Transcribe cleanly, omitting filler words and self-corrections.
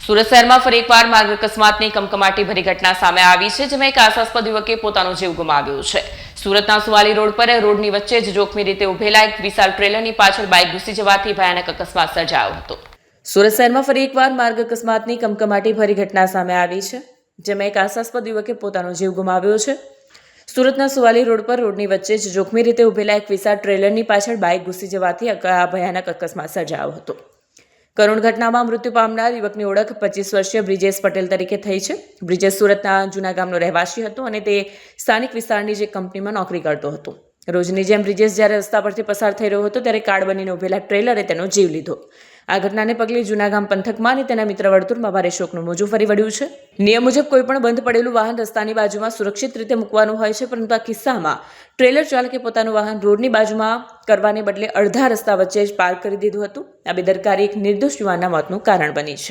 સુરત શહેરમાં ફરી એકવાર માર્ગ અકસ્માતની કમકમાટી ભરી ઘટના સામે આવી છે, જેમાં એક આશાસ્પદ યુવકે પોતાનો જીવ ગુમાવ્યો છે। સુરતના સુવાલી રોડ પર રોડની વચ્ચે જ જોખમી રીતે ઉભેલા એક વિશાળ ટ્રેલરની પાછળ બાઇક ઘૂસી જવાથી ભયાનક અકસ્માત સર્જાયો હતો। સુરત શહેરમાં ફરી એકવાર માર્ગ અકસ્માતની કમકમાટી ભરી ઘટના સામે આવી છે, જેમાં એક આશાસ્પદ યુવકે પોતાનો જીવ ગુમાવ્યો છે। સુરતના સુવાલી રોડ પર રોડની વચ્ચે જ જોખમી રીતે ઉભેલા એક વિશાળ ટ્રેલરની પાછળ બાઇક ઘૂસી જવાથી ભયાનક અકસ્માત સર્જાયો હતો। કરુણ ઘટનામાં મૃત્યુ પામનાર યુવકની ઓળખ 25 વર્ષીય બ્રિજેશ પટેલ તરીકે થઈ છે। બ્રિજેશ સુરતના જૂના ગામનો રહેવાસી હતો અને તે સ્થાનિક વિસ્તારની જે કંપનીમાં નોકરી કરતો હતો। રોજની જેમ બ્રિજેશ જ્યારે રસ્તા પરથી પસાર થઈ રહ્યો હતો ત્યારે કાળ બનીને ઉભેલા ટ્રેલરે તેનો જીવ લીધો। આ ઘટનાને પગલે જૂના ગામ પંથકમાં અને તેના મિત્ર વર્તુળમાં ભારે શોકનું મોજું ફરી વળ્યું છે। નિયમ મુજબ કોઈપણ બંધ પડેલું વાહન રસ્તાની બાજુમાં સુરક્ષિત રીતે મૂકવાનું હોય છે, પરંતુ આ કિસ્સામાં ટ્રેલર ચાલકે પોતાનું વાહન રોડની બાજુમાં કરવાને બદલે અડધા રસ્તા વચ્ચે જ પાર્ક કરી દીધું હતું। આ બેદરકારી એક નિર્દોષ યુવાનના મોતનું કારણ બની છે।